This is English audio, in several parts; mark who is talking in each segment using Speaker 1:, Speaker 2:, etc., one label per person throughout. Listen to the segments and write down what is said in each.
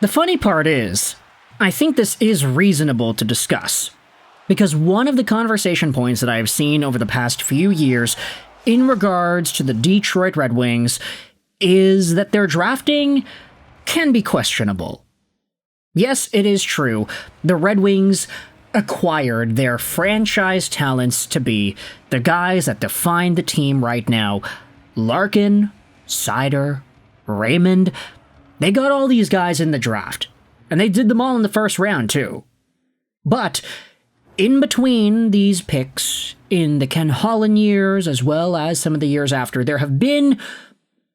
Speaker 1: The funny part is, I think this is reasonable to discuss, because one of the conversation points that I have seen over the past few years in regards to the Detroit Red Wings is that their drafting can be questionable. Yes, it is true, the Red Wings acquired their franchise talents to be the guys that define the team right now. Larkin, Seider, Raymond, they got all these guys in the draft, and they did them all in the first round too. But in between these picks, in the Ken Holland years as well as some of the years after, there have been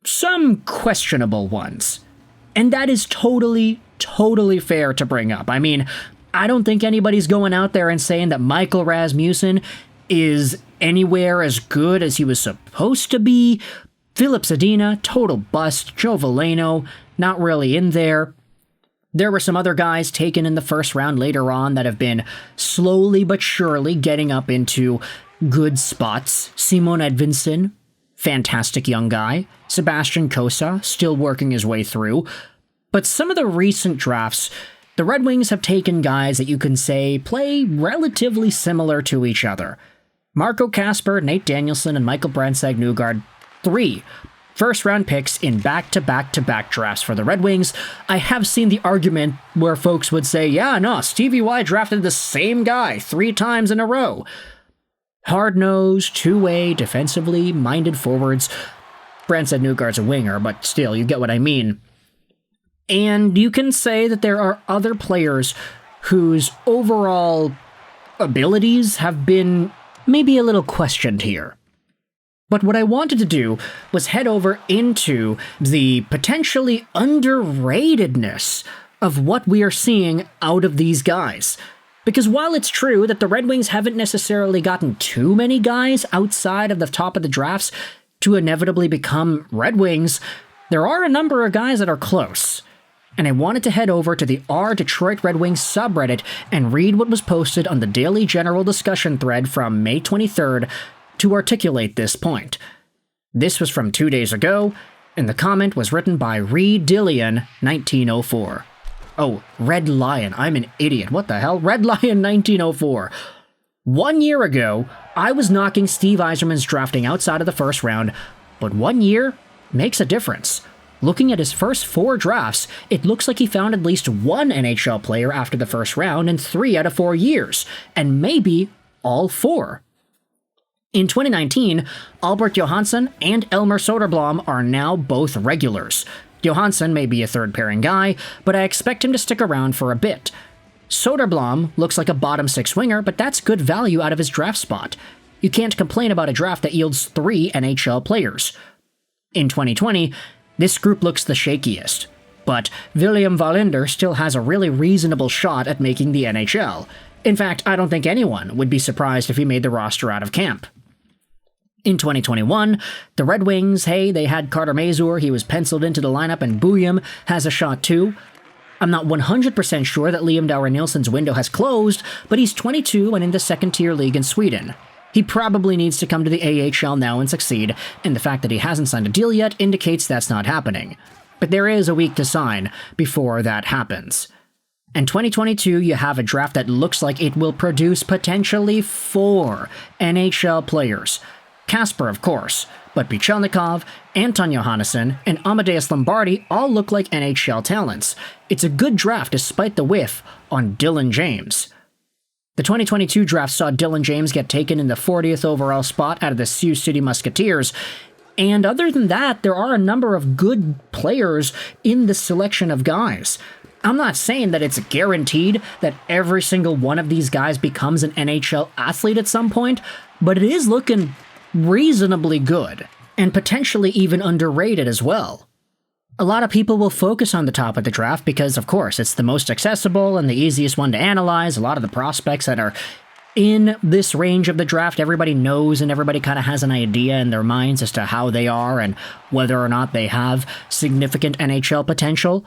Speaker 1: some questionable ones. And that is totally fair to bring up. I mean, I don't think anybody's going out there and saying that Michael Rasmussen is anywhere as good as he was supposed to be. Philip Zadina, total bust. Joe Veleno, not really in there. There were some other guys taken in the first round later on that have been slowly but surely getting up into good spots. Simon Edvinsson, fantastic young guy. Sebastian Cossa, still working his way through. But some of the recent drafts, the Red Wings have taken guys that you can say play relatively similar to each other. Marco Kasper, Nate Danielson, and Michael Brandsegg-Nygård, 3 first-round picks in back-to-back-to-back drafts for the Red Wings. I have seen the argument where folks would say, yeah, no, Stevie Y drafted the same guy 3 times in a row. Hard-nosed, two-way, defensively minded forwards. Brandsegg-Nygård's a winger, but still, you get what I mean. And you can say that there are other players whose overall abilities have been maybe a little questioned here. But what I wanted to do was head over into the potentially underratedness of what we are seeing out of these guys. Because while it's true that the Red Wings haven't necessarily gotten too many guys outside of the top of the drafts to inevitably become Red Wings, there are a number of guys that are close. And I wanted to head over to the R Detroit Red Wings subreddit and read what was posted on the Daily General discussion thread from May 23rd to articulate this point. This was from 2 days ago, and the comment was written by Reed Dillion, 1904. Oh, Red Lion, I'm an idiot. What the hell? Red Lion 1904. 1 year ago, I was knocking Steve Yzerman's drafting outside of the first round, but 1 year makes a difference. Looking at his first 4 drafts, it looks like he found at least one NHL player after the first round in 3 out of 4 years, and maybe all 4. In 2019, Albert Johansson and Elmer Soderblom are now both regulars. Johansson may be a third-pairing guy, but I expect him to stick around for a bit. Soderblom looks like a bottom 6 winger, but that's good value out of his draft spot. You can't complain about a draft that yields 3 NHL players. In 2020, this group looks the shakiest, but William Wallinder still has a really reasonable shot at making the NHL. In fact, I don't think anyone would be surprised if he made the roster out of camp. In 2021, the Red Wings, hey, they had Carter Mazur, he was penciled into the lineup, and Booyam has a shot too. I'm not 100% sure that Liam Dauer-Nielsen's window has closed, but he's 22 and in the second-tier league in Sweden. He probably needs to come to the AHL now and succeed, and the fact that he hasn't signed a deal yet indicates that's not happening. But there is a week to sign before that happens. In 2022, you have a draft that looks like it will produce potentially 4 NHL players. Kasper, of course, but Buchelnikov, Anton Johansson, and Amadeus Lombardi all look like NHL talents. It's a good draft despite the whiff on Dylan James. The 2022 draft saw Dylan James get taken in the 40th overall spot out of the Sioux City Musketeers, and other than that, there are a number of good players in the selection of guys. I'm not saying that it's guaranteed that every single one of these guys becomes an NHL athlete at some point, but it is looking reasonably good, and potentially even underrated as well. A lot of people will focus on the top of the draft because, of course, it's the most accessible and the easiest one to analyze. A lot of the prospects that are in this range of the draft, everybody knows and everybody kind of has an idea in their minds as to how they are and whether or not they have significant NHL potential.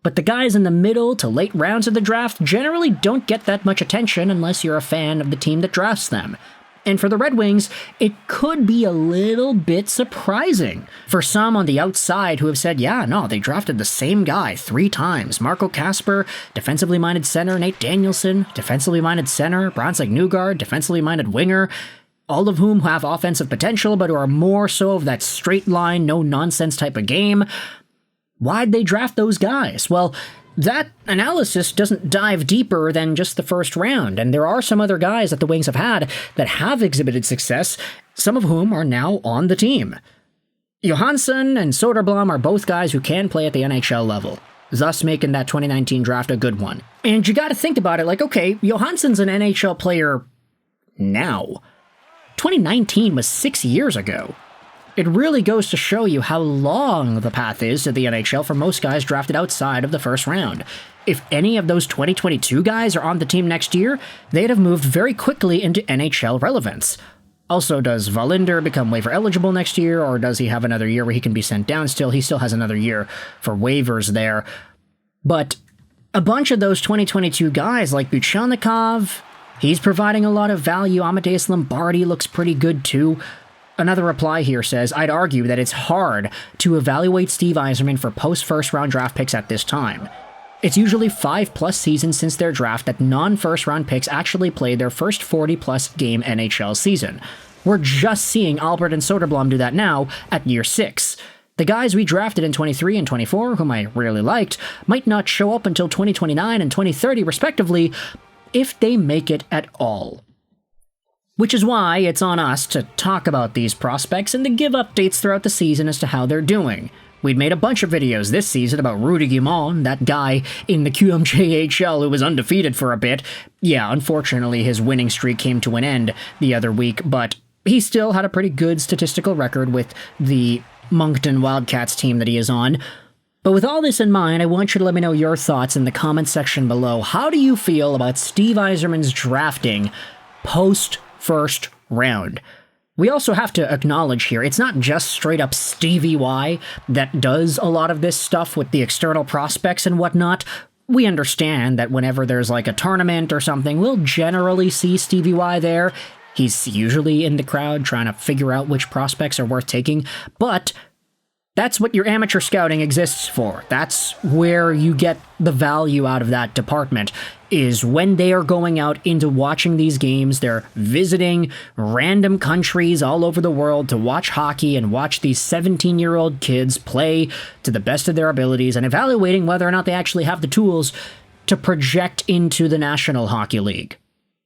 Speaker 1: But the guys in the middle to late rounds of the draft generally don't get that much attention unless you're a fan of the team that drafts them. And for the Red Wings, it could be a little bit surprising for some on the outside who have said, yeah, no, they drafted the same guy 3 times. Marco Kasper, defensively minded center. Nate Danielson, defensively minded center. Bronsek Newgard, defensively minded winger. All of whom have offensive potential, but who are more so of that straight line, no nonsense type of game. Why'd they draft those guys? Well, that analysis doesn't dive deeper than just the first round, and there are some other guys that the Wings have had that have exhibited success, some of whom are now on the team. Johansson and Soderblom are both guys who can play at the NHL level, thus making that 2019 draft a good one. And you gotta think about it like, okay, Johansson's an NHL player now. 2019 was 6 years ago. It really goes to show you how long the path is to the NHL for most guys drafted outside of the first round. If any of those 2022 guys are on the team next year, they'd have moved very quickly into NHL relevance. Also, does Wallinder become waiver eligible next year, or does he have another year where he can be sent down still? He still has another year for waivers there. But a bunch of those 2022 guys like Buchelnikov, he's providing a lot of value. Amadeus Lombardi looks pretty good too. Another reply here says, I'd argue that it's hard to evaluate Steve Yzerman for post-first round draft picks at this time. It's usually 5+ seasons since their draft that non-first round picks actually played their first 40+ game NHL season. We're just seeing Albert and Soderblom do that now at year 6. The guys we drafted in 23 and 24, whom I really liked, might not show up until 2029 and 2030 respectively, if they make it at all. Which is why it's on us to talk about these prospects and to give updates throughout the season as to how they're doing. We'd made a bunch of videos this season about Rudy Guimond, that guy in the QMJHL who was undefeated for a bit. Yeah, unfortunately his winning streak came to an end the other week, but he still had a pretty good statistical record with the Moncton Wildcats team that he is on. But with all this in mind, I want you to let me know your thoughts in the comments section below. How do you feel about Steve Yzerman's drafting post-first round? We also have to acknowledge here, it's not just straight up Stevie Y that does a lot of this stuff with the external prospects and whatnot. We understand that whenever there's like a tournament or something, we'll generally see Stevie Y there. He's usually in the crowd trying to figure out which prospects are worth taking, but that's what your amateur scouting exists for. That's where you get the value out of that department, is when they are going out into watching these games, they're visiting random countries all over the world to watch hockey and watch these 17-year-old kids play to the best of their abilities and evaluating whether or not they actually have the tools to project into the National Hockey League.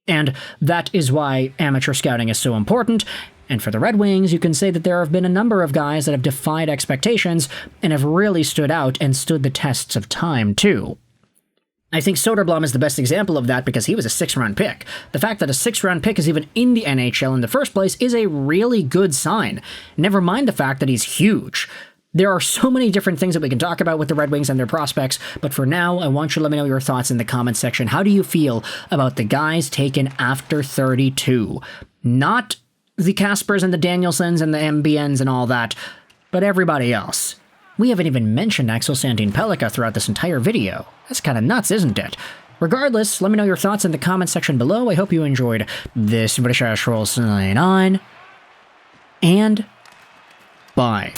Speaker 1: And that is why amateur scouting is so important. And for the Red Wings, you can say that there have been a number of guys that have defied expectations and have really stood out and stood the tests of time, too. I think Soderblom is the best example of that because he was a 6th-round pick. The fact that a 6th-round pick is even in the NHL in the first place is a really good sign. Never mind the fact that he's huge. There are so many different things that we can talk about with the Red Wings and their prospects, but for now, I want you to let me know your thoughts in the comments section. How do you feel about the guys taken after 32? Not the Kaspers and the Danielsons and the MBNs and all that, but everybody else. We haven't even mentioned Axel Sandin-Pellikka throughout this entire video. That's kind of nuts, isn't it? Regardless, let me know your thoughts in the comments section below. I hope you enjoyed this British Roll sign on, and bye.